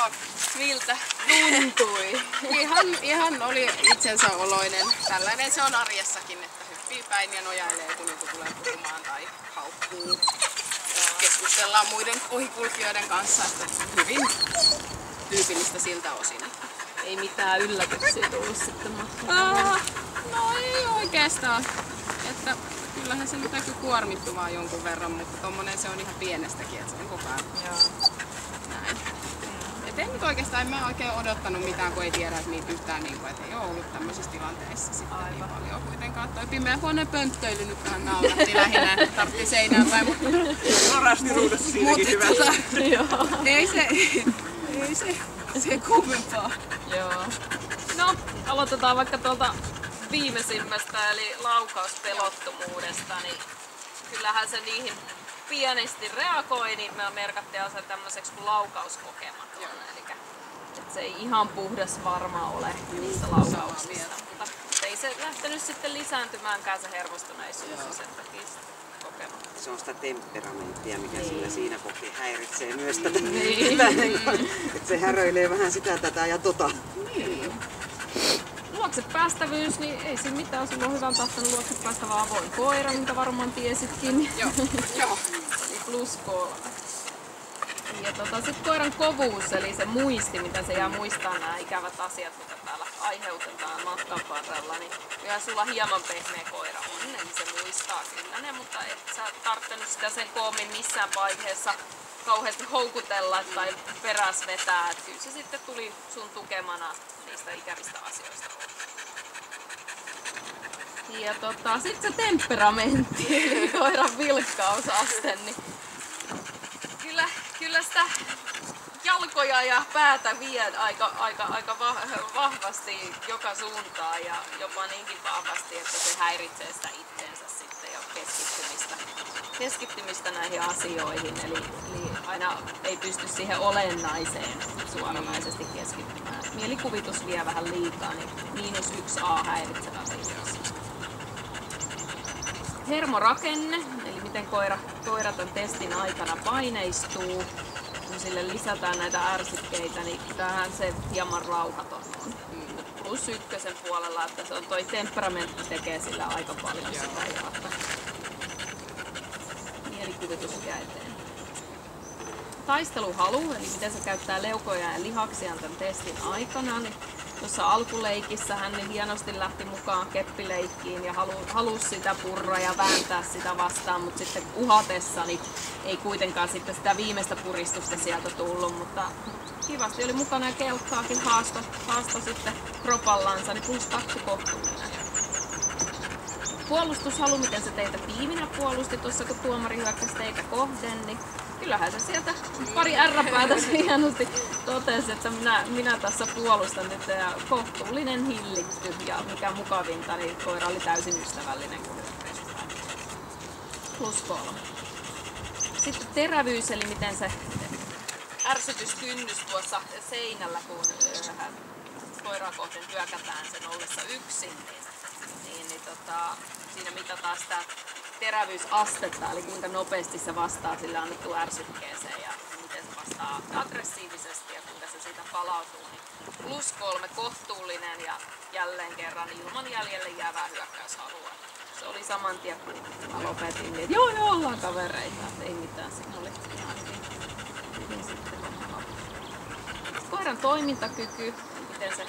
Joo, miltä tuntui? Ihan oli itsensä oloinen. Tällainen se on arjessakin, että hyppii päin ja nojailee, kun joku tulee puhumaan tai haukkuu. Keskustellaan muiden ohikulkijoiden kanssa, että hyvin tyypillistä siltä osin. Ei mitään yllätyksiä tullut sitten matkalla. No ei oikeastaan. Että kyllähän se nyt näkyy kuormittumaan jonkun verran, mutta tommonen se on ihan pienestäkin, että se on koko ajan. Näin. Et en nyt oikeastaan, en mä oikein odottanut mitään, kun ei tiedä, että niitä yhtään niin kuin, että ei ole ollut tämmöisissä tilanteissa sitten niin paljon kuitenkaan. Toi pimeä huoneen pönttöily nyt vähän nauratti lähinnä, että tarvittiin seinään päin, mutta ei se kummempaa. Joo. No, aloitetaan vaikka tuolta viimeisimmästä eli laukauspelottomuudesta, niin kyllähän se niihin pienesti reagoi, niin me merkattiin se tämmöiseksi kuin laukauskokematon. Eli että se ei ihan puhdas varma ole niissä laukauksissa. Mutta ei se lähtenyt sitten lisääntymäänkään se hermostuneisuus sen takia kokematon. Se on sitä temperamenttia, mikä sillä siinä kokee häiritsee myös tätä. Että se häröilee vähän sitä, tätä ja tota. Niin. Luokse päästävyys, niin ei siinä mitään. Sulla on hyvän tahtonut luokse päästävä avoin koira, minkä varmaan tiesitkin. Joo. +3. Ja sitten koiran kovuus, eli se muisti, mitä se jää muistaa nämä ikävät asiat, mitä täällä aiheutetaan matkan varrella. Niin kyllä sulla hieman pehmeä koira on, eli se muistaa kyllä ne, mutta et sä tarvitsenut sitä sen koommin missään vaiheessa kauheasti houkutella tai peräs vetää. Et kyllä se sitten tuli sun tukemana niistä ikävistä asioista. Ja sitten se temperamentti, eli koiran vilkkausaste, niin kyllä sitä jalkoja ja päätä vie aika vahvasti joka suuntaan ja jopa niinkin vahvasti, että se häiritsee sitä itteensä sitten ja keskittymistä näihin asioihin. Eli aina ei pysty siihen olennaiseen suoranaisesti keskittymään. Mielikuvitus vie vähän liikaa, niin -1A häiritsevä viitos. Hermorakenne, eli miten koira tämän testin aikana paineistuu. Kun sille lisätään näitä ärsykkeitä, niin tähän se hieman rauhaton on. +1 puolella, että se on toi temperamentti tekee sillä aika paljon sitä jaata. Mielikuvitus vie eteen. Taisteluhalu, eli miten se käyttää leukoja ja lihaksiaan tämän testin aikana. Niin tuossa alkuleikissä hän niin hienosti lähti mukaan keppileikkiin ja halusi sitä purra ja vääntää sitä vastaan, mutta sitten uhatessa niin ei kuitenkaan sitten sitä viimeistä puristusta sieltä tullut, mutta kivasti oli mukana ja kelkkaakin haasto sitten kropallansa, niin +2 kohtuullinen. Puolustushalu, miten se teitä tiiminä puolusti tuossa, kun tuomari hyökkäsi teitä kohden, niin kyllähän se sieltä pari ärräpäätä hienosti totesi, että minä tässä puolustan nyt ja kohtuullinen hillitty ja mikä mukavinta, niin koira oli täysin ystävällinen kun +3. Sitten terävyys, eli miten se ärsytyskynnys tuossa seinällä, kun koiraa kohden hyökätään sen ollessa yksin, niin siinä mitataan sitä terävyysastetta, eli kuinka nopeasti se vastaa sille annettuun ärsykkeeseen ja miten se vastaa aggressiivisesti ja kuinka se siitä palautuu. Niin +3 kohtuullinen ja jälleen kerran ilman jäljelle jäävää hyökkäyshalua. Se oli saman tien kun mä lopetin, niin joo ollaan kavereita, että ei mitään, siinä oli ihan hyvin sitten. Koiran toimintakyky, miten se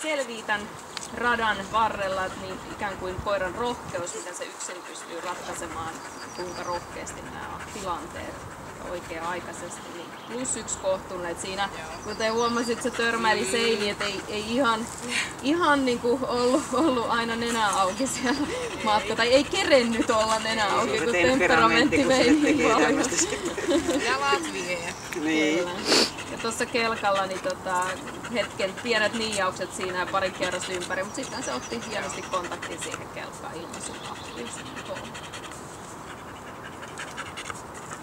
selvii tämän radan varrella, että niin ikään kuin koiran rohkeus, miten se yksin pystyy ratkaisemaan, kuinka rohkeasti nämä tilanteet oikea-aikaisesti, niin +1 kohtuullinen. Siinä, kuten huomasit, se törmäili seiniin, että ei ihan niin kuin ollut aina nenä auki siellä matka, tai ei kerennyt olla nenä auki, kun temperamentti vei niin paljon. Jalat vie. Niin. Ja tuossa kelkalla niin hetken pienet niijaukset siinä ja pari kierrosta ympäri, mutta sitten se otti hienosti kontaktin siihen kelkkaan ilman sulaa.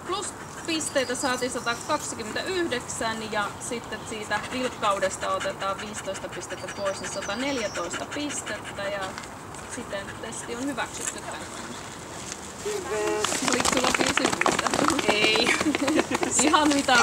Pluspisteitä saatiin 129 ja sitten siitä vilkkaudesta otetaan 15 pistettä pois, niin 114 pistettä ja siten testi on hyväksytty tämän. Hyvä. Oliko sulla kysymystä? Ei. Ihan mitä